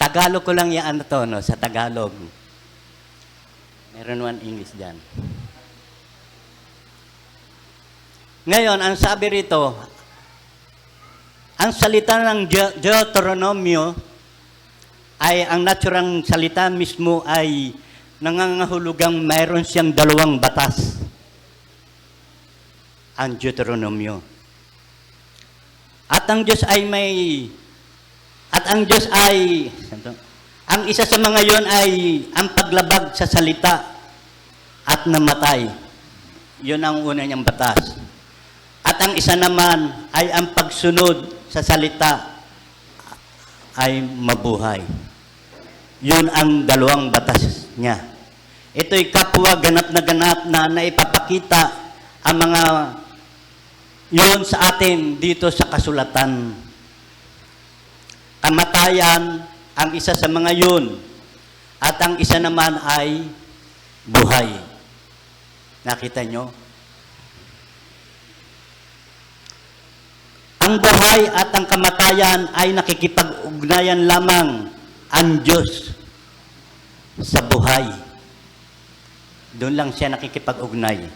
Tagalog ko lang yan to, no, sa Tagalog. Meron one English dyan. Ngayon, ang sabi rito, ang salita ng Deuteronomio ay ang naturang salita mismo ay nangangahulugang mayroon siyang dalawang batas. Ang Deuteronomio. At ang Diyos ay ang isa sa mga yon ay ang paglabag sa salita at namatay. Yun ang una niyang batas. At ang isa naman ay ang pagsunod sa salita ay mabuhay. Yun ang dalawang batas niya. Ito'y kapwa ganap na naipapakita ang mga yun sa atin dito sa kasulatan. Kamatayan ang isa sa mga yun. At ang isa naman ay buhay. Nakita nyo? Ang buhay at ang kamatayan ay nakikipag-ugnayan lamang ang Diyos sa buhay. Doon lang siya nakikipag-ugnay.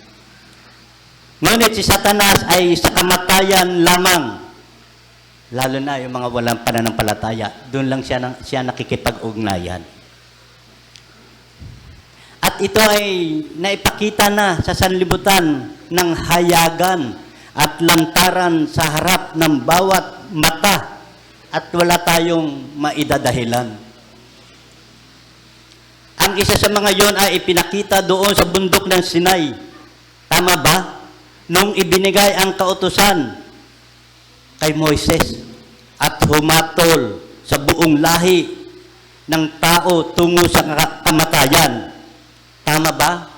Ngunit si Satanas ay sa kamatayan lamang. Lalo na yung mga walang pananampalataya. Doon lang siya nakikipag-ugnayan. At ito ay naipakita na sa sanlibutan ng hayagan at lantaran sa harap ng bawat mata at wala tayong maidadahilan. Ang isa sa mga yon ay ipinakita doon sa bundok ng Sinai. Tama ba? Nung ibinigay ang kautusan kay Moises at humatol sa buong lahi ng tao tungo sa kamatayan. Tama ba?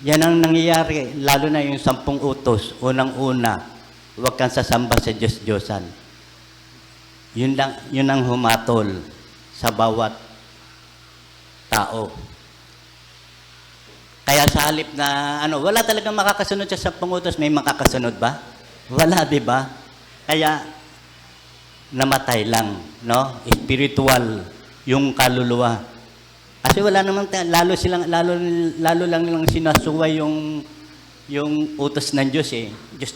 Yan ang nangyayari, lalo na yung 10 utos. Unang-una, huwag kang sasamba sa Diyos-Diyosan. Yun ang humatol sa bawat tao. Kaya sa halip na, wala talagang makakasunod sa 10 utos. May makakasunod ba? Wala, di ba? Kaya, namatay lang, no? Spiritual yung kaluluwa. Kasi wala naman, lalo lang nilang sinasuway yung utos ng Diyos eh.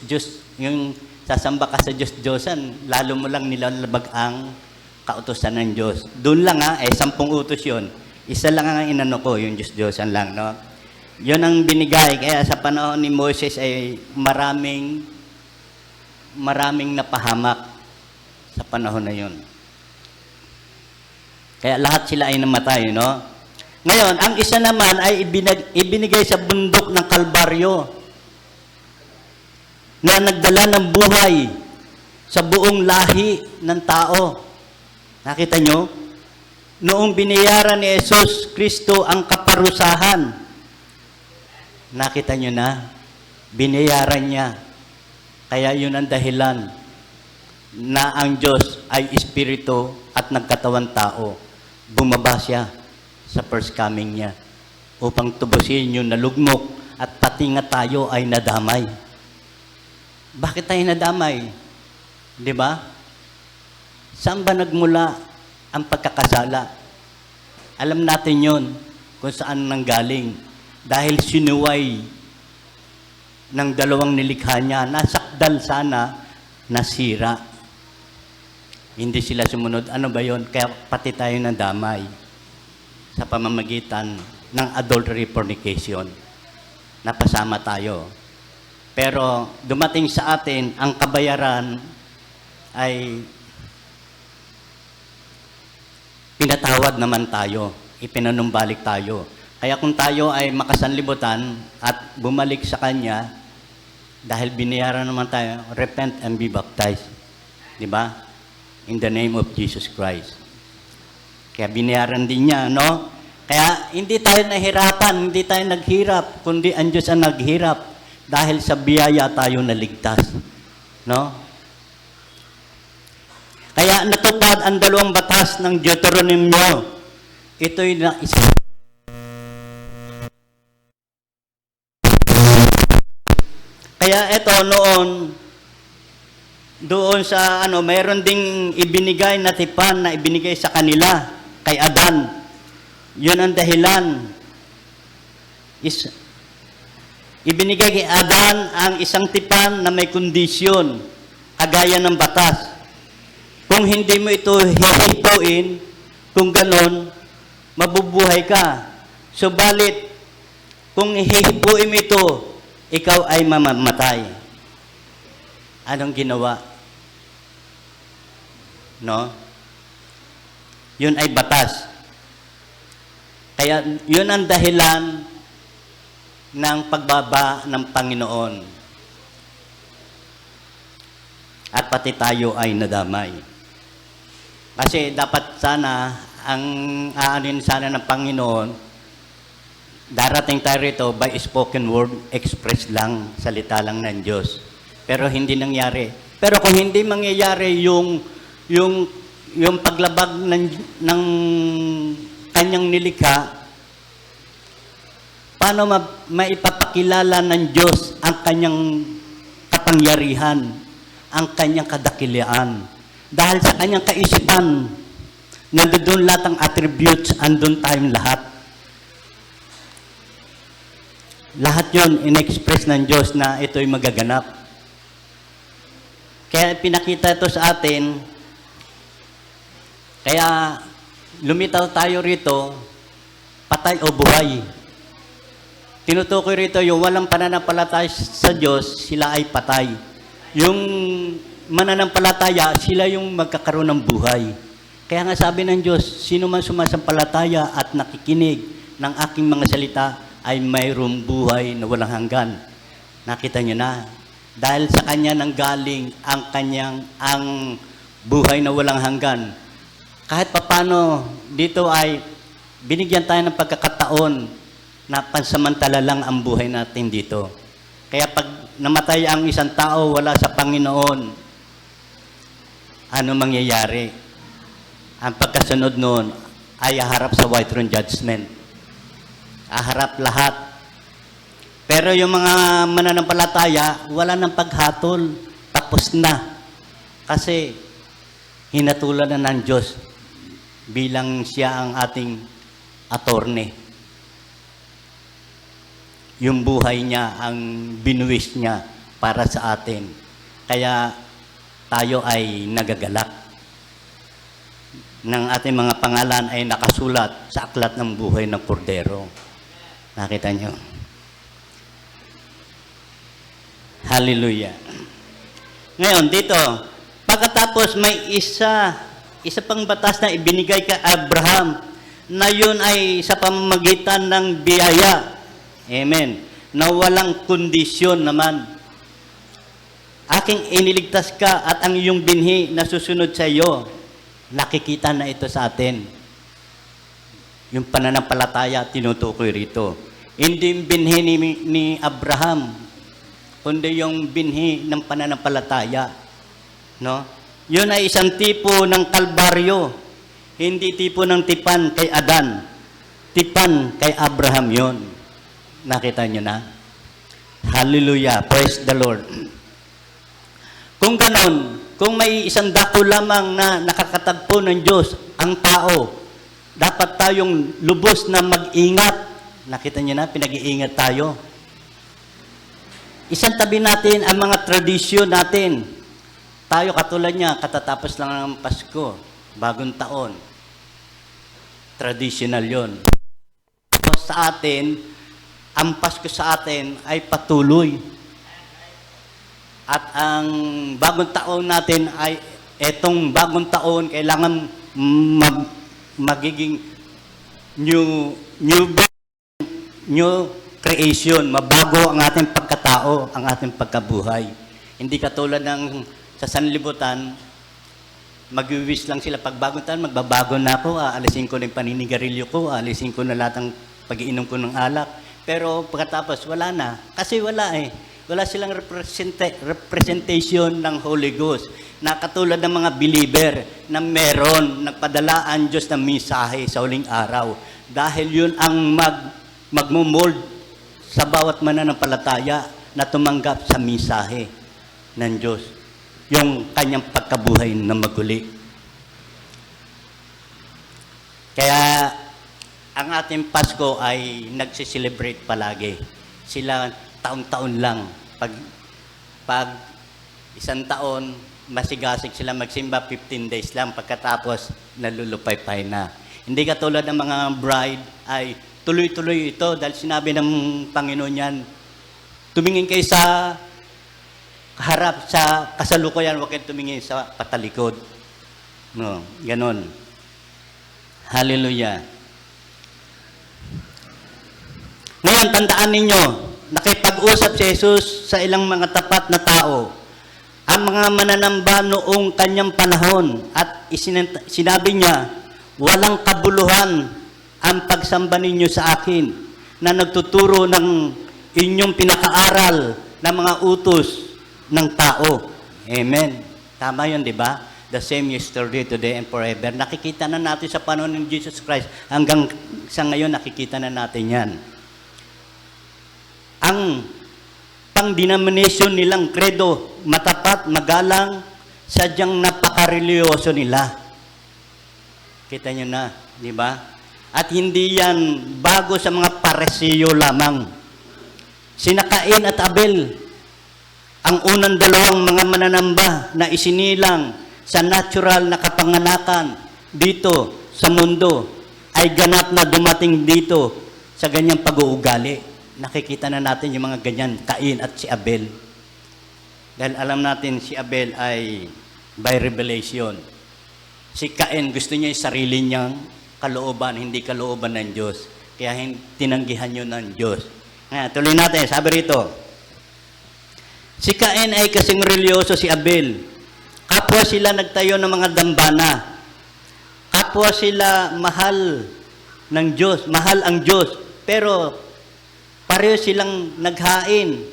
Diyos, yung sasamba ka sa Diyos-Diyosan, lalo mo lang nilalabag ang kautosan ng Diyos. Doon lang 10 utos yun. Isa lang ang inano ko, yung Diyos-Diyosan lang, no? Yun ang binigay. Kaya sa panahon ni Moses ay maraming napahamak sa panahon na yun. Kaya lahat sila ay namatay, no? Ngayon, ang isa naman ay ibinigay sa bundok ng Kalbaryo na nagdala ng buhay sa buong lahi ng tao. Nakita nyo? Noong binayaran ni Jesus Kristo ang kaparusahan, nakita nyo na? Binayaran niya. Kaya yun ang dahilan na ang Diyos ay Espiritu at nagkatawan tao. Bumaba siya sa first coming niya upang tubusin yung nalugmok at pati nga tayo ay nadamay. Bakit tayo nadamay? Di ba? Saan ba nagmula ang pagkakasala? Alam natin yon kung saan nanggaling. Dahil sinuway ng dalawang nilikha niya, nasakdal sana, nasira. Hindi sila sumunod. Ano ba yon? Kaya pati tayo nadamay sa pamamagitan ng adultery fornication. Napasama tayo. Pero dumating sa atin, ang kabayaran ay pinatawad naman tayo. Ipinanumbalik tayo. Kaya kung tayo ay makasanlibutan at bumalik sa Kanya, dahil binayaran naman tayo, repent and be baptized. Di ba? In the name of Jesus Christ. Kaya binayaran din niya, no? Kaya hindi tayo nahirapan, hindi tayo naghirap, kundi ang Diyos ang naghirap dahil sa biyaya tayo naligtas. No? Kaya natupad ang 2 batas ng Deuteronomio. Ito'y Kaya ito noon, doon sa mayroon ding ibinigay na tipan na ibinigay sa kanila kay Adan. Yun ang dahilan. Ibinigay kay Adan ang isang tipan na may kondisyon, kagaya ng batas. Kung hindi mo ito hihipuin, kung ganon, mabubuhay ka. Subalit, kung hihipuin mo ito, ikaw ay mamamatay. Anong ginawa? No? Yun ay batas. Kaya yun ang dahilan ng pagbaba ng Panginoon. At pati tayo ay nadamay. Kasi dapat sana, ang aanin sana ng Panginoon, darating tayo rito by spoken word, express lang, salita lang ng Diyos. Pero hindi nangyari. Pero kung hindi mangyayari yung paglabag ng kanyang nilikha, paano maipapakilala ng Diyos ang kanyang kapangyarihan, ang kanyang kadakilaan? Dahil sa kanyang kaisipan, nandoon lahat ang attributes, andun tayong lahat. Lahat yon in-express ng Diyos na ito'y magaganap. Kaya pinakita ito sa atin, kaya lumitaw tayo rito, patay o buhay. Tinutukoy rito yung walang pananampalataya sa Diyos, sila ay patay. Yung mananampalataya, sila yung magkakaroon ng buhay. Kaya nga sabi ng Diyos, sino man sumasampalataya at nakikinig ng aking mga salita ay mayroong buhay na walang hanggan. Nakita niyo na. Dahil sa Kanya nanggaling ang buhay na walang hanggan. Kahit papano, dito ay binigyan tayo ng pagkakataon na pansamantala lang ang buhay natin dito. Kaya pag namatay ang isang tao wala sa Panginoon, ano mangyayari? Ang pagkasunod noon ay haharap sa white throne judgment. Aharap lahat. Pero yung mga mananampalataya, wala nang paghatol. Tapos na. Kasi hinatulan na ng Diyos bilang siya ang ating attorney. Yung buhay niya, ang binuwis niya para sa atin. Kaya tayo ay nagagalak. Ng ating mga pangalan ay nakasulat sa aklat ng buhay ng Kordero. Nakita niyo? Hallelujah. Ngayon, dito, pagkatapos may isa pang batas na ibinigay kay Abraham na yun ay sa pamamagitan ng biyaya. Amen. Na walang kondisyon naman. Aking iniligtas ka at ang iyong binhi na susunod sa iyo. Nakikita na ito sa atin. Yung pananampalataya, tinutukoy rito. Hindi yung binhi ni Abraham, kundi yung binhi ng pananampalataya. No? Yun ay isang tipo ng kalbaryo. Hindi tipo ng tipan kay Adan. Tipan kay Abraham yun. Nakita nyo na? Hallelujah. Praise the Lord. Kung ganon, kung may isang dako lamang na nakakatagpo ng Diyos, ang tao, dapat tayong lubos na mag-ingat. Nakita nyo na? Pinag-iingat tayo. Isang tabi natin ang mga tradisyon natin. Tayo katulad niya, katatapos lang ng Pasko, bagong taon. Traditional yon. Sa atin, ang Pasko sa atin ay patuloy. At ang bagong taon natin ay, etong bagong taon, kailangan magiging new creation, mabago ang ating pagkatao, ang ating pagkabuhay. Hindi katulad ng sa sanlibutan, mag-wish lang sila pag bagong taon, magbabago na ako, aalisin ko na yung paninigarilyo ko, aalisin ko na lahat ng pag-iinom ko ng alak. Pero pagkatapos, wala na. Kasi wala eh. Wala silang representation ng Holy Ghost na katulad ng mga believer na meron, nagpadala ang Diyos ng mensahe sa huling araw. Dahil yun ang magmumold sa bawat mananampalataya na tumanggap sa mensahe ng Diyos. yung kanyang pagkabuhay na maguli. Kaya ang ating Pasko ay nagsiselebrate palagi. Sila taon-taon lang. Pag isang taon, masigasig sila magsimba, 15 days lang. Pagkatapos, nalulupay-pay na. Hindi katulad ng mga bride ay tuloy-tuloy ito dahil sinabi ng Panginoon yan, tumingin kayo sa harap, sa kasalukuyan, huwag kayo tumingin sa patalikod. No, ganon. Hallelujah. Ngayon, tandaan ninyo, nakipag-usap si Jesus sa ilang mga tapat na tao. Ang mga mananamba noong kanyang panahon at sinabi niya, walang kabuluhan ang pagsamba ninyo sa akin na nagtuturo ng inyong pinakaaral ng mga utos ng tao. Amen. Tama yun, di ba? The same yesterday, today, and forever. Nakikita na natin sa panahon ng Jesus Christ. Hanggang sa ngayon, nakikita na natin yan. Ang pang-denomination nilang credo, matapat, magalang, sadyang napaka-religyoso nila. Kita nyo na, di ba? At hindi yan bago sa mga paresiyo lamang. Sina Cain at Abel, ang unang dalawang mga mananamba na isinilang sa natural na kapanganakan dito sa mundo ay ganap na dumating dito sa ganyang pag-uugali. Nakikita na natin yung mga ganyan, Cain at si Abel. Dahil alam natin si Abel ay by revelation. Si Cain gusto niya yung sarili niyang kalooban, hindi kalooban ng Diyos. Kaya tinanggihan yun ng Diyos. Ngayon, tuloy natin, sabi rito, si Cain ay kasing religyoso si Abel. Kapwa sila nagtayo ng mga dambana. Kapwa sila mahal ng Diyos, mahal ang Diyos. Pero pareho silang naghain.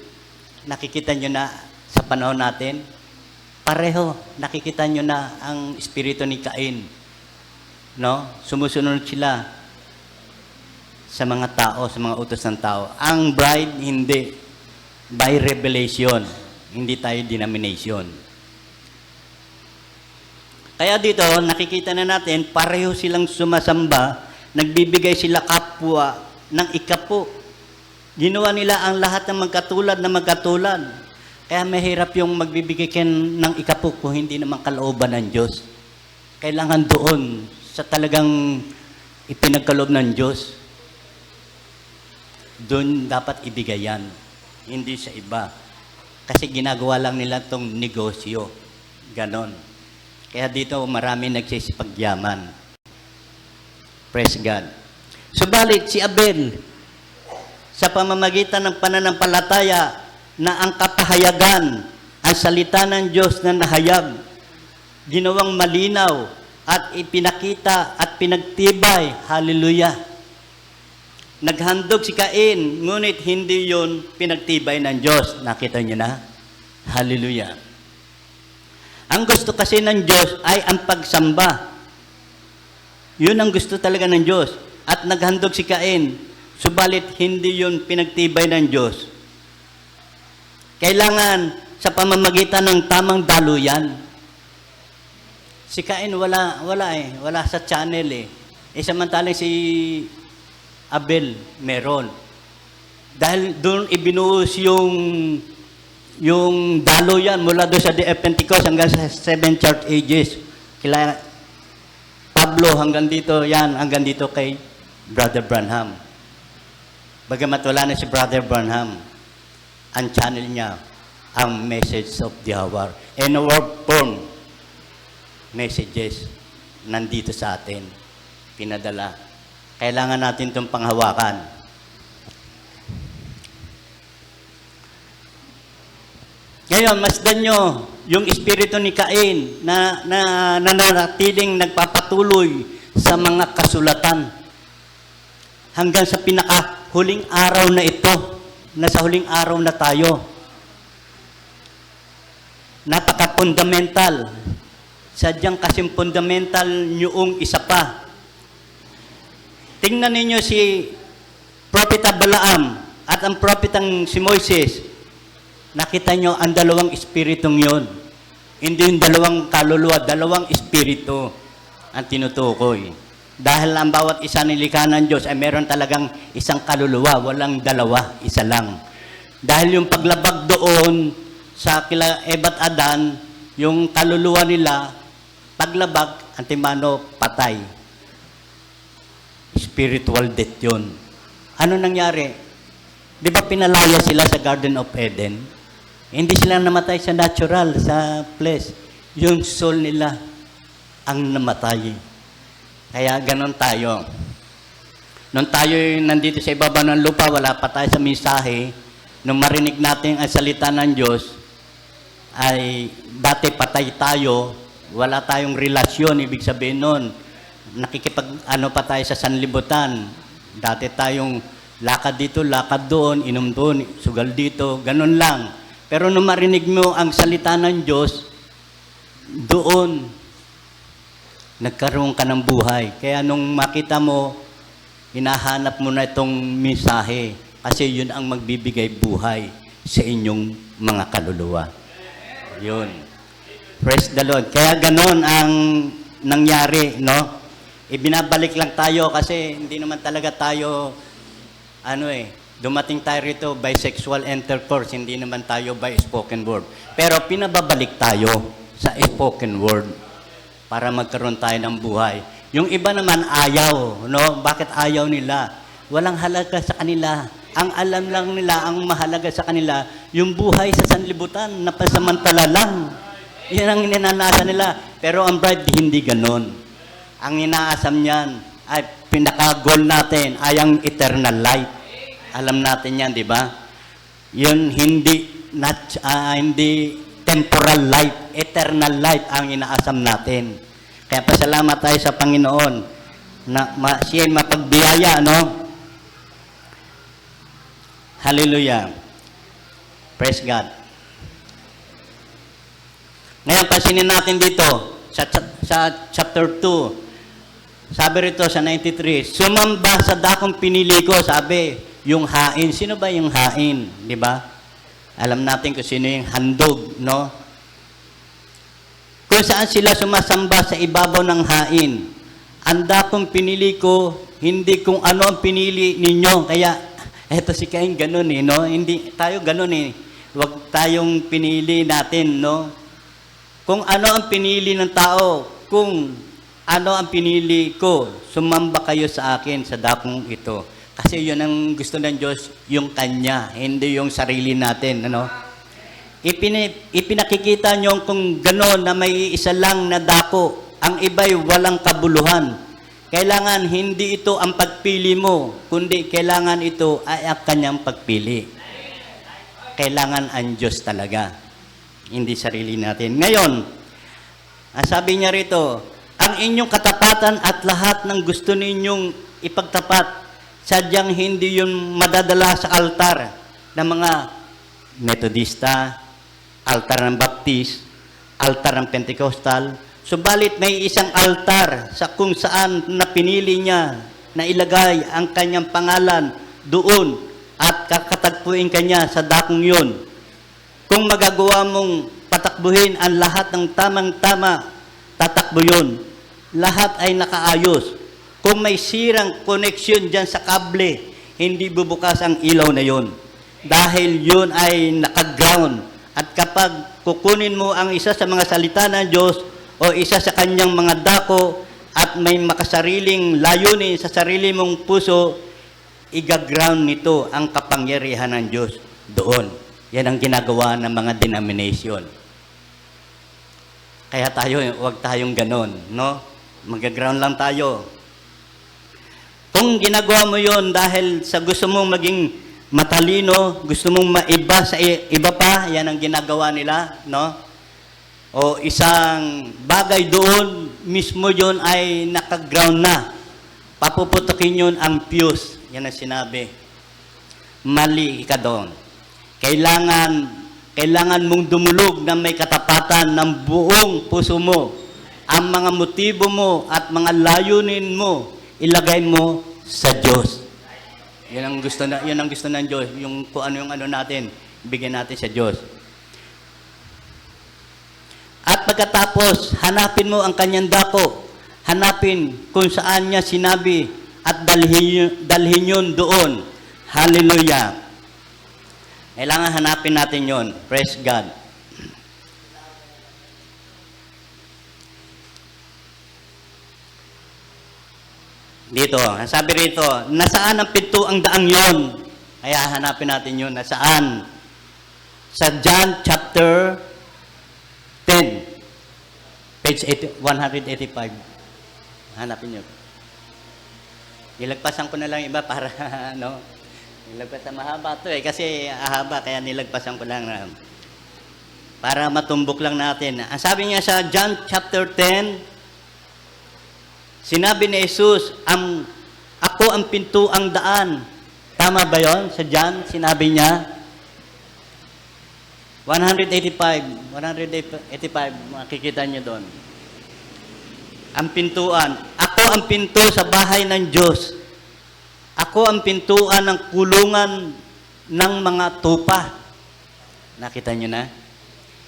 Nakikita nyo na sa panahon natin, pareho, nakikita nyo na ang espiritu ni Cain. No? Sumusunod sila sa mga tao, sa mga utos ng tao. Ang bride, hindi. By revelation. Hindi tayo denomination. Kaya dito, nakikita na natin, pareho silang sumasamba, nagbibigay sila kapwa ng ikapo. Ginawa nila ang lahat ng magkatulad na magkatulad. Kaya mahirap yung magbibigay ng ikapo kung hindi naman kalooban ng Diyos. Kailangan doon sa talagang ipinagkaloob ng Diyos. Doon dapat ibigay yan, hindi sa iba. Kasi ginagawa lang nila itong negosyo. Ganon. Kaya dito marami nagsisipagyaman. Praise God. Subalit si Abel, sa pamamagitan ng pananampalataya na ang kapahayagan, ang salita ng Diyos na nahayag, ginawang malinaw at ipinakita at pinagtibay. Hallelujah. Naghandog si Cain, ngunit hindi yon pinagtibay ng Diyos. Nakita niyo na? Hallelujah. Ang gusto kasi ng Diyos ay ang pagsamba. Yun ang gusto talaga ng Diyos. At naghandog si Cain, subalit hindi yun pinagtibay ng Diyos. Kailangan sa pamamagitan ng tamang daluyan. Si Cain wala sa channel eh. Samantalang si Abel meron. Dahil doon ibinuhos yung daluyan mula doon sa Day of Pentecost hanggang sa 7 church ages. Kila Pablo hanggang dito, hanggang dito kay Brother Branham. Bagamat wala na si Brother Branham, ang channel niya, ang message of the hour. And our form messages nandito sa atin, pinadala. Kailangan natin itong panghawakan. Ngayon, masdan nyo yung espiritu ni Cain na nananatiling nagpapatuloy sa mga kasulatan hanggang sa pinakahuling araw na ito, nasa huling araw na tayo. Napaka-fundamental. Sadyang kasing fundamental yung isa pa. Tingnan ninyo si Propeta Balaam at ang propetang si Moises. Nakita nyo ang dalawang espiritong yon. Hindi yung dalawang kaluluwa, dalawang espiritu ang tinutukoy. Dahil ang bawat isa nilikha ng Diyos ay meron talagang isang kaluluwa, walang dalawa, isa lang. Dahil yung paglabag doon sa kila Eva at Adan, yung kaluluwa nila, paglabag, antimano, patay. Spiritual death yun. Ano nangyari? Di ba pinalaya sila sa Garden of Eden? Hindi sila namatay sa natural, sa flesh. Yung soul nila ang namatay. Kaya ganon tayo. Nung tayo nandito sa ibaba ng lupa, wala pa tayo sa mensahe, nung marinig natin ang salita ng Diyos, ay dati patay tayo, wala tayong relasyon, ibig sabihin nun, nakikipag-ano pa tayo sa sanlibutan. Dati tayong lakad dito, lakad doon, inom doon, sugal dito, ganun lang. Pero nung marinig mo ang salita ng Diyos, doon, nagkaroon ka ng buhay. Kaya nung makita mo, hinahanap mo na itong mensahe kasi yun ang magbibigay buhay sa inyong mga kaluluwa. Yun. Praise the Lord. Kaya ganon ang nangyari, no? Ibinabalik lang tayo kasi hindi naman talaga tayo, dumating tayo rito by sexual intercourse, hindi naman tayo by spoken word. Pero pinababalik tayo sa spoken word para magkaroon tayo ng buhay. Yung iba naman ayaw, no? Bakit ayaw nila? Walang halaga sa kanila. Ang alam lang nila, ang mahalaga sa kanila, yung buhay sa sanlibutan, na pasamantala lang. Yan ang ninanasa nila. Pero ang bride, hindi ganon. Ang inaasam niyan, ay pinaka-goal natin, ay ang eternal life. Alam natin yan, di ba? Yun, hindi temporal life, eternal life ang inaasam natin. Kaya pasalamat tayo sa Panginoon na siya mapagbiyaya, no? Hallelujah. Praise God. Ngayon, pansinin natin dito, sa chapter 2, sabi rito sa 93, sumamba sa dakong pinili ko, sabi, yung hain. Sino ba yung hain? Di ba? Alam natin kung sino yung handog, no? Kung saan sila sumasamba sa ibabaw ng hain. Ang dakong pinili ko, hindi kung ano ang pinili ninyo. Kaya, eto si Cain, ganun no? Hindi tayo ganun Huwag tayong pinili natin, no? Kung ano ang pinili ng tao, kung ano ang pinili ko, sumamba kayo sa akin sa dakong ito. Kasi yun ang gusto ng Diyos, yung Kanya, hindi yung sarili natin, ano? Ipinakikita nyo kung gano'n na may isa lang na dako, ang iba'y walang kabuluhan. Kailangan hindi ito ang pagpili mo, kundi kailangan ito ay ang Kanyang pagpili. Kailangan ang Diyos talaga, hindi sarili natin. Ngayon, ang sabi niya rito, ang inyong katapatan at lahat ng gusto ninyong ipagtapat, sadyang hindi yun madadala sa altar ng mga Metodista, altar ng Baptist, altar ng Pentecostal. Subalit may isang altar sa kung saan na pinili niya na ilagay ang kanyang pangalan doon at kakatagpuin kanya sa dakong yun. Kung magagawa mong patakbuhin ang lahat ng tamang-tama, tatakbo yun. Lahat ay nakaayos. Kung may sirang connection dyan sa kable, hindi bubukas ang ilaw na yun. Dahil yun ay nakaground. At kapag kukunin mo ang isa sa mga salita ng Diyos o isa sa kanyang mga dako at may makasariling layunin sa sarili mong puso, igaground nito ang kapangyarihan ng Diyos doon. Yan ang ginagawa ng mga denomination. Kaya tayo, huwag tayong ganon, no? Mag-ground lang tayo. Kung ginagawa mo yon dahil sa gusto mong maging matalino, gusto mong maiba sa iba pa, yan ang ginagawa nila, no? O isang bagay doon, mismo yon ay nakaground na. Papuputukin yun ang fuse. Yan ang sinabi. Mali ka doon. Kailangan mong dumulog na may katapatan ng buong puso mo. Ang mga motibo mo at mga layunin mo, ilagay mo sa Diyos. Yan ang gusto ng Diyos, yung kung ano yung ano natin, bigyan natin sa Diyos. At At pagkatapos, hanapin mo ang kanyang dako. Hanapin kung saan niya sinabi at dalhin yun doon. Hallelujah. Kailangan hanapin natin yon. Praise God. Dito, sabi rito, nasaan ang pinto ang daang yon? Kaya hanapin natin yun, nasaan? Sa John chapter 10, page 185. Hanapin nyo. Nilagpasan ko na lang iba para, no? Nilagpasan, mahaba to kasi ahaba, kaya nilagpasan ko lang na para matumbok lang natin. Ang sabi niya sa John chapter 10, sinabi ni Jesus, ako ang pinto ang daan. Tama ba yon? Sa John, sinabi niya, 185, makikita niyo doon. Ang pintuan. Ako ang pinto sa bahay ng Diyos. Ako ang pintuan ng kulungan ng mga tupa. Nakita niyo na?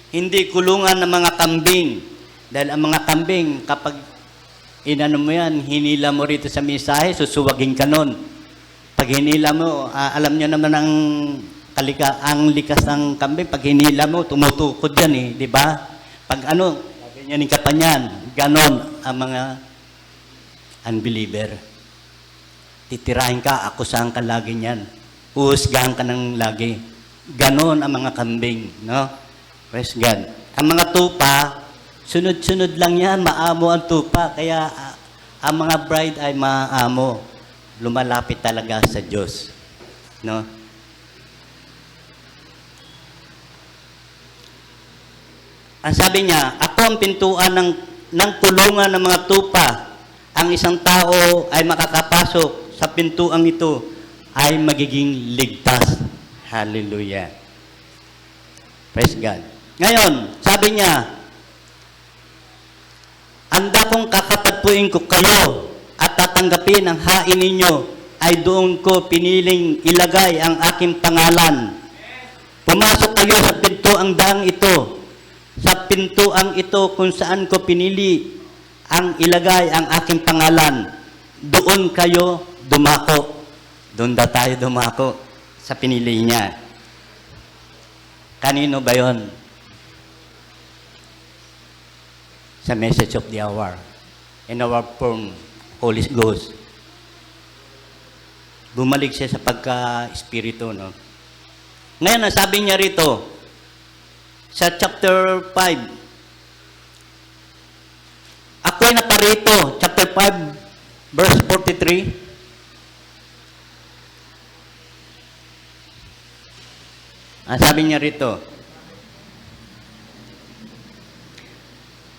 Hindi kulungan ng mga kambing. Dahil ang mga kambing, kapag inano mo yan, hinila mo rito sa misahe, susuwagin ka nun. Pag hinila mo, alam nyo naman ang likas ng kambing, pag hinila mo, tumutukod yan di ba? Pag ganyan ka pa niyan, ganon ang mga unbeliever. Titirahin ka, akusahan ka lagi niyan. Uhusgahan ka ng lagi. Ganon ang mga kambing, no? Praise God. Ang mga tupa, sunod-sunod lang yan, maamo ang tupa. Kaya ang mga bride ay maamo. Lumalapit talaga sa Diyos. No? Ang sabi niya, ako ang pintuan ng kulungan ng mga tupa. Ang isang tao ay makakapasok sa pintuang ito ay magiging ligtas. Hallelujah. Praise God. Ngayon, sabi niya, anda kong kakatagpuin ko kayo at tatanggapin ang hain ninyo ay doon ko piniling ilagay ang aking pangalan. Pumasok kayo sa pintuang daang ito. Sa pintuang ito kung saan ko pinili ang ilagay ang aking pangalan. Doon kayo dumako. Doon da tayo dumako sa pinili niya. Kanino ba yon? Sa message of the hour. In our form, Holy Ghost. Bumalik siya sa pagka-espiritu, no? Ngayon, sabi niya rito, sa chapter 5, ako'y naparito, chapter 5, verse 43. Sabi niya rito,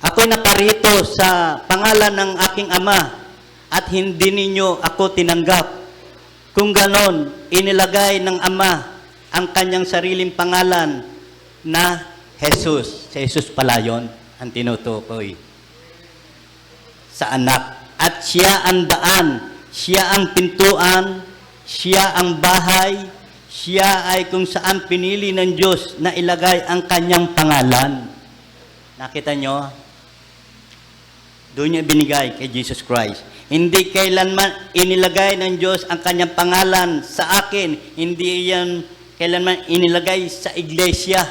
ako'y naparito sa pangalan ng aking ama at hindi ninyo ako tinanggap. Kung ganon, inilagay ng ama ang kanyang sariling pangalan na Jesus. Si Jesus pala yun, ang tinutukoy sa anak. At siya ang daan, siya ang pintuan, siya ang bahay, siya ay kung saan pinili ng Diyos na ilagay ang kanyang pangalan. Nakita nyo? Doon niya binigay kay Jesus Christ. Hindi kailanman inilagay ng Diyos ang kanyang pangalan sa akin. Hindi yan kailanman inilagay sa iglesia.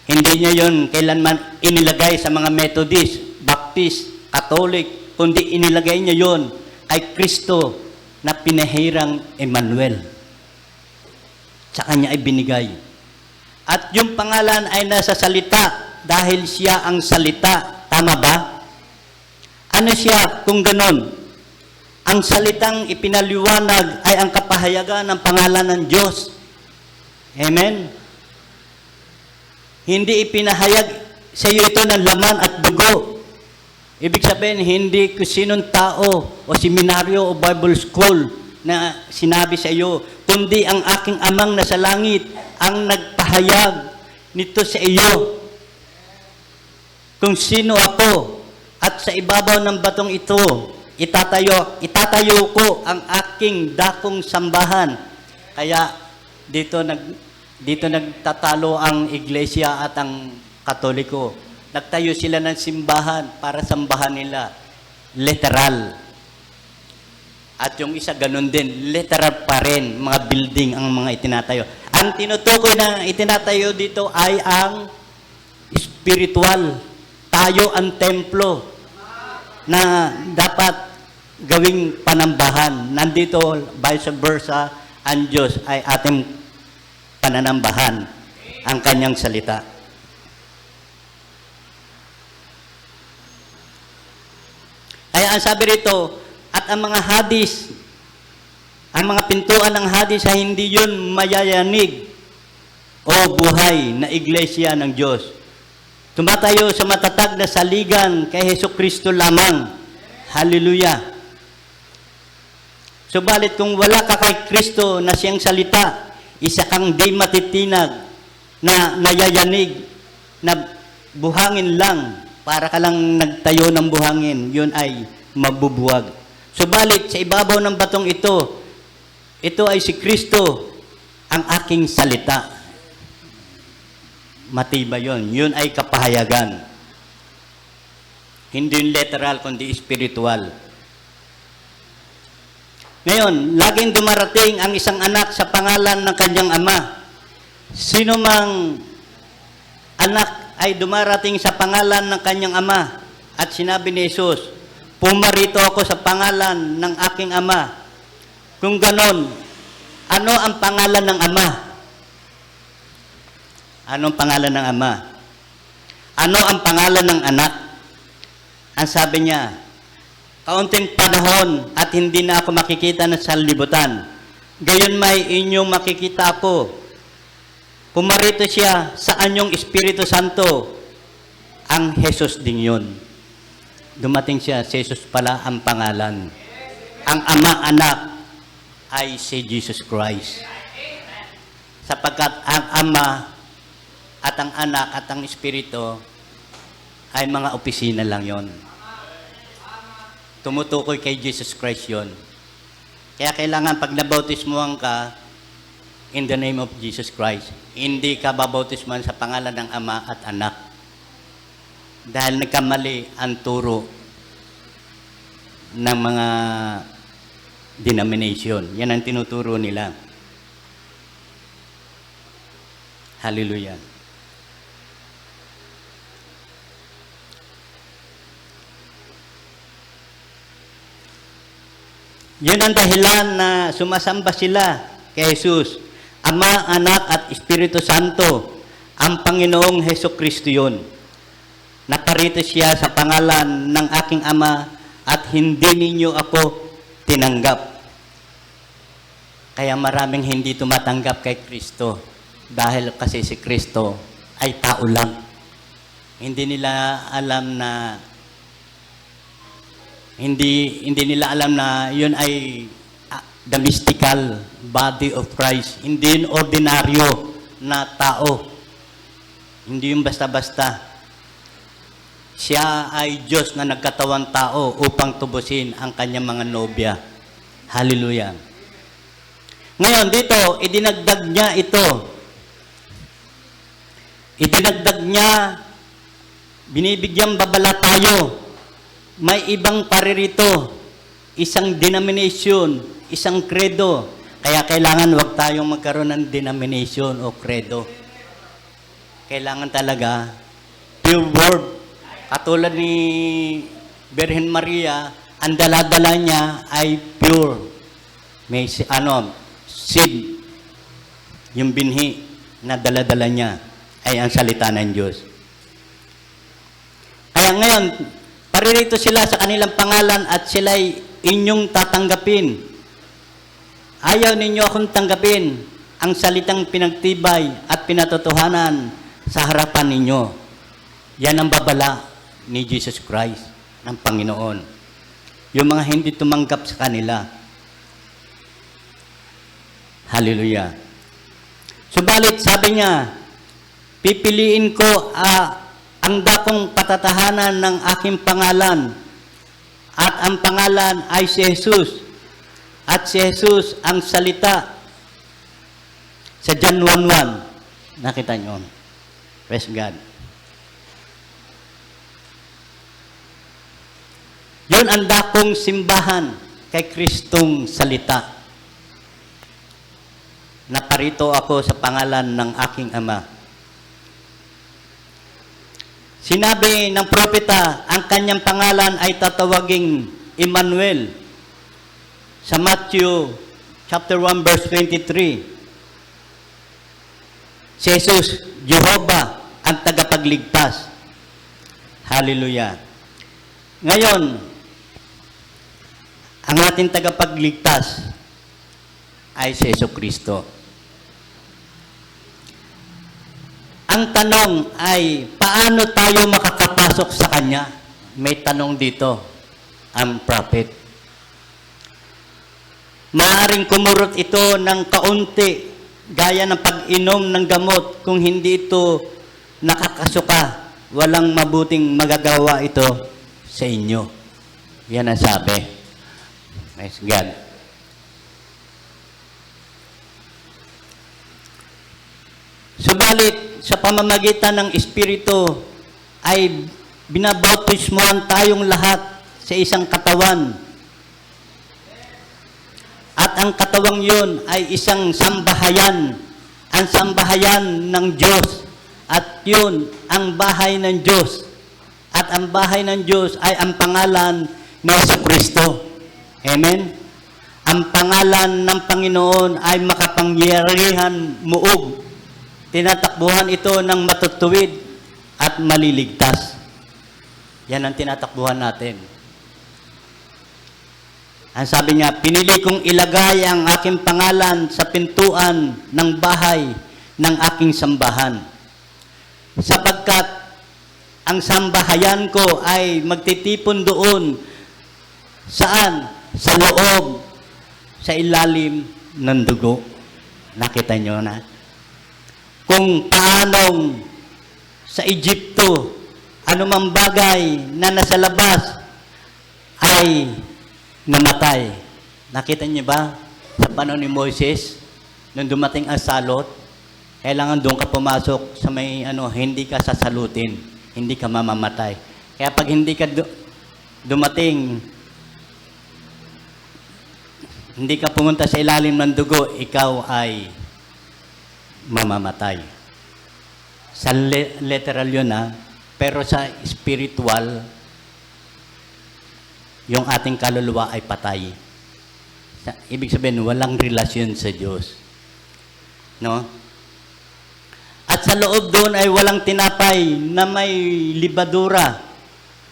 Hindi niya yun kailanman inilagay sa mga Methodist, Baptist, Catholic, kundi inilagay niya yun kay Kristo na pinahirang Emmanuel. Sa kanya ay binigay. At yung pangalan ay nasa salita dahil siya ang salita. Tama ba? Ano siya kung ganon? Ang salitang ipinaliwanag ay ang kapahayagan ng pangalan ng Diyos. Amen? Hindi ipinahayag sa iyo ito ng laman at dugo. Ibig sabihin, hindi kung sinong tao o seminaryo o Bible school na sinabi sa iyo, kundi ang aking amang nasa langit ang nagpahayag nito sa iyo. Kung sino ako at sa ibabaw ng batong ito, itatayo ko ang aking dakong sambahan. Kaya dito Dito nagtatalo ang iglesia at ang Katoliko. Nagtayo sila ng simbahan para sambahan nila. Literal. At yung isa ganun din, literal pa rin, mga building ang mga itinatayo. Ang tinutukoy na itinatayo dito ay ang spiritual. Tayo ang templo na dapat gawing panambahan. Nandito, vice versa, ang Diyos ay ating pananambahan, ang kanyang salita. Kaya ang sabi rito, at ang mga hadis, ang mga pintuan ng hadis ay hindi yun mayayanig o buhay na iglesia ng Diyos. Tumatayo sa matatag na saligan kay Hesukristo lamang. Hallelujah. Subalit kung wala ka kay Kristo na siyang salita, isa kang di matitinag na nayayanig, na buhangin lang, para ka lang nagtayo ng buhangin, yun ay mabubuwag. Subalit sa ibabaw ng batong ito ay si Kristo, ang aking salita. Matibay yun. Yun ay kapahayagan. Hindi yung literal, kundi spiritual. Ngayon, laging dumarating ang isang anak sa pangalan ng kanyang ama. Sino mang anak ay dumarating sa pangalan ng kanyang ama. At sinabi ni Jesus, pumarito ako sa pangalan ng aking ama. Kung ganon, ano ang pangalan ng ama? Anong pangalan ng ama? Ano ang pangalan ng anak? Ang sabi niya, kaunting panahon at hindi na ako makikita na sa libutan. Gayon may inyong makikita ako. Pumarito siya sa anyong Espiritu Santo. Ang Jesus din yun. Dumating siya, si Jesus pala ang pangalan. Ang ama-anak ay si Jesus Christ. Sapagkat ang ama at ang anak at ang Espiritu ay mga opisina lang yon. Tumutukoy kay Jesus Christ yon. Kaya kailangan pag nabautismuhan ka, in the name of Jesus Christ, hindi ka babautismuhan sa pangalan ng ama at anak. Dahil nagkamali ang turo ng mga denomination. Yan ang tinuturo nila. Hallelujah. Yun ang dahilan na sumasamba sila kay Jesus. Ama, Anak at Espiritu Santo, ang Panginoong Hesukristo yun. Naparito siya sa pangalan ng aking Ama at hindi ninyo ako tinanggap. Kaya maraming hindi tumatanggap kay Kristo dahil kasi si Kristo ay tao lang. Hindi nila alam na hindi nila alam na yun ay the mystical body of Christ. Hindi yun ordinaryo na tao. Hindi yung basta-basta. Siya ay Diyos na nagkatawang tao upang tubusin ang kanyang mga nobya. Hallelujah. Ngayon, dito, idinagdag niya ito. Idinagdag niya, binibigyan babala tayo. May ibang paririto, isang denomination, isang credo. Kaya kailangan wag tayong magkaroon ng denomination o credo. Kailangan talaga pure word. Katulad ni Birhen Maria, ang dala-dala niya ay pure. May seed. Yung binhi na dala-dala niya ay ang salita ng Diyos. Kaya ngayon, paririto sila sa kanilang pangalan at sila'y inyong tatanggapin. Ayaw ninyo akong tanggapin ang salitang pinagtibay at pinatotohanan sa harapan ninyo. Yan ang babala ni Jesus Christ, ng Panginoon. Yung mga hindi tumanggap sa kanila. Hallelujah. Subalit, sabi niya, pipiliin ko ang dakong patatahanan ng aking pangalan at ang pangalan ay si Jesus at si Jesus ang salita. Sa John 1:1, nakita nyo. Praise God. Yun ang dakong simbahan kay Kristong salita. Naparito ako sa pangalan ng aking Ama. Sinabi ng propeta, ang kanyang pangalan ay tatawaging Emmanuel. Sa Matthew chapter 1 verse 23, si Jesus, Jehovah, ang tagapagligtas. Hallelujah. Ngayon, ang ating tagapagligtas ay si Jesucristo. Ang tanong ay, paano tayo makakapasok sa Kanya? May tanong dito, ang prophet. Maaring kumurot ito ng kaunti, gaya ng pag-inom ng gamot. Kung hindi ito nakakasuka, walang mabuting magagawa ito sa inyo. Yan ang sabi. Praise God. Subalit, sa pamamagitan ng Espiritu ay binabautismuhan tayong lahat sa isang katawan. At ang katawang yun ay isang sambahayan. Ang sambahayan ng Diyos. At yun ang bahay ng Diyos. At ang bahay ng Diyos ay ang pangalan ni Jesucristo. Amen? Ang pangalan ng Panginoon ay makapangyarihan muog. Tinatakbuhan ito ng matutuwid at maliligtas. Yan ang tinatakbuhan natin. Ang sabi niya, pinili kong ilagay ang aking pangalan sa pintuan ng bahay ng aking sambahan. Sapagkat ang sambahayan ko ay magtitipon doon. Saan? Sa loob, sa ilalim ng dugo. Nakita niyo na? Kung paanong sa Egypto, anumang bagay na nasa labas ay namatay. Nakita niyo ba? Sa panahon ni Moises, nung dumating ang salot, kailangan doon ka pumasok sa may hindi ka sasalutin, hindi ka mamamatay. Kaya pag hindi ka dumating, hindi ka pumunta sa ilalim ng dugo, ikaw ay mamamatay. Sa literal yun pero sa spiritual, yung ating kaluluwa ay patay. Ibig sabihin, walang relasyon sa Diyos. No? At sa loob doon ay walang tinapay na may libadura.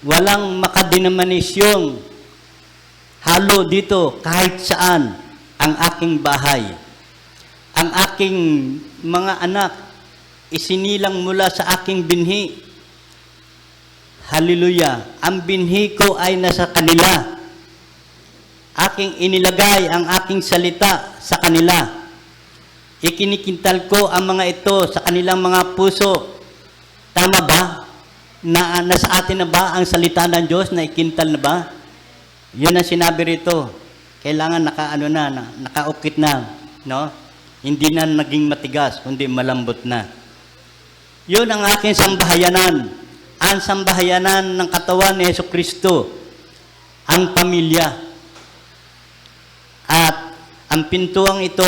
Walang makadinamanisyong halo dito kahit saan ang aking bahay. Ang aking mga anak, isinilang mula sa aking binhi. Hallelujah. Ang binhi ko ay nasa kanila. Aking inilagay ang aking salita sa kanila. Ikinikintal ko ang mga ito sa kanilang mga puso. Tama ba? Nasa atin na ba ang salita ng Diyos na ikintal na ba? Yun ang sinabi rito. Kailangan nakaukit na, no? Hindi na naging matigas, kundi malambot na. Yun ang aking sambahayanan. Ang sambahayanan ng katawan ni Jesucristo. Ang pamilya. At ang pintuang ito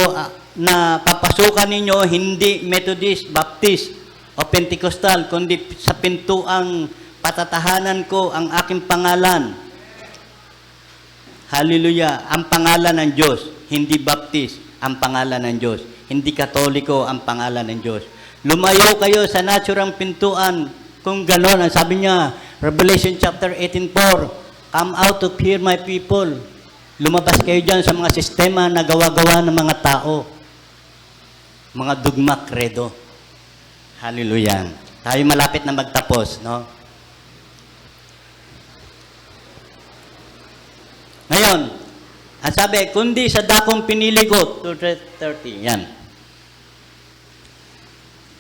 na papasukan ninyo, hindi Methodist, Baptist, o Pentecostal, kundi sa pintuang patatahanan ko ang aking pangalan. Hallelujah. Ang pangalan ng Diyos, hindi Baptist, ang pangalan ng Diyos. Hindi Katoliko ang pangalan ng Diyos. Lumayo kayo sa naturang pintuan. Kung gano'n, ang sabi niya, Revelation chapter 18:4, come out of here, my people. Lumabas kayo dyan sa mga sistema na gawa-gawa ng mga tao. Mga dogma, credo. Hallelujah. Tayo malapit na magtapos, no? Ngayon, ang sabi, kundi sa dakong pinili ko, 2:30, yan.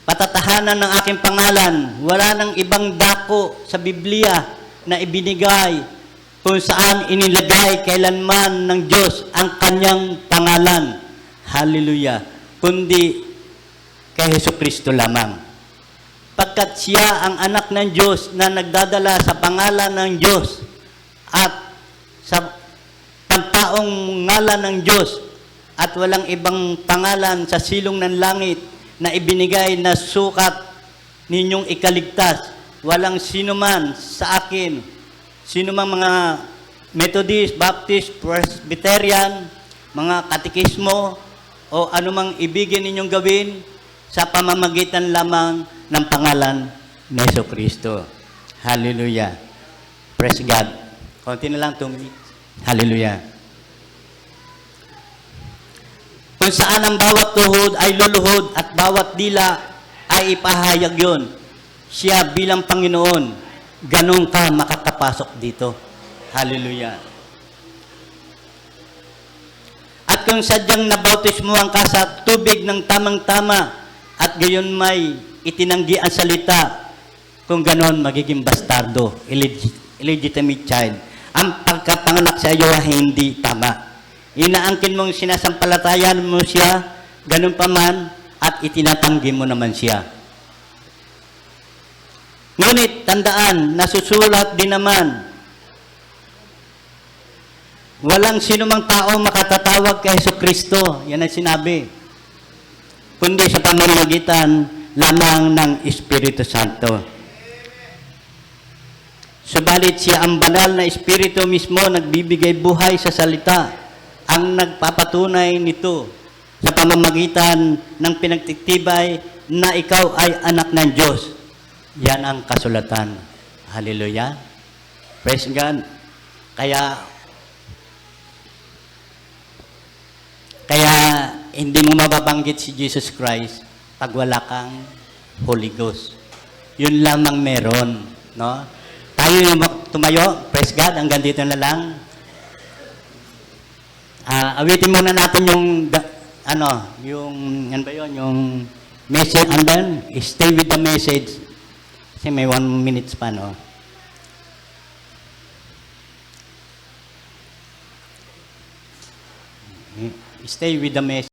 Patatahanan ng aking pangalan, wala nang ibang dako sa Biblia na ibinigay kung saan inilagay kailanman ng Diyos ang kanyang pangalan. Hallelujah. Kundi kay Jesucristo lamang. Pagkat siya ang anak ng Diyos na nagdadala sa pangalan ng Diyos at sa pantaong ngalan ng Diyos at walang ibang pangalan sa silong ng langit na ibinigay na sukat ninyong ikaligtas. Walang sinuman sa akin, sinumang mga Methodist, Baptist, Presbyterian, mga katikismo, o anumang ibigin ninyong gawin sa pamamagitan lamang ng pangalan ni Jesucristo. Hallelujah. Praise God. Konti na lang 2 minutes. Hallelujah. Kung saan ang bawat tuhod ay luluhod at bawat dila ay ipahayag yun. Siya bilang Panginoon, ganun ka makakapasok dito. Hallelujah. At kung sadyang nabautismuhan ka sa tubig ng tamang-tama at gayon may itinanggi ang salita, kung ganon magiging bastardo, illegitimate child. Ang pagkapanganak sa iyo ay hindi tama. Inaangkin mong sinasampalatayan mo siya, ganun pa man, at itinatanggi mo naman siya. Ngunit, tandaan, nasusulat din naman, walang sinumang tao makatatawag kay Jesucristo, yan ang sinabi, kundi sa pamamagitan lamang ng Espiritu Santo. Subalit siya ang banal na Espiritu mismo nagbibigay buhay sa salita, ang nagpapatunay nito sa pamamagitan ng pinagtitibay na ikaw ay anak ng Diyos. Yan ang kasulatan. Hallelujah. Praise God. Kaya hindi mo mababanggit si Jesus Christ pag wala kang Holy Ghost. Yun lamang meron, no? Tayo yung tumayo, praise God, hanggang dito na lang. Awitin muna natin yung yung message, and then stay with the message. Kasi may 1 minute pa, no? Stay with the message.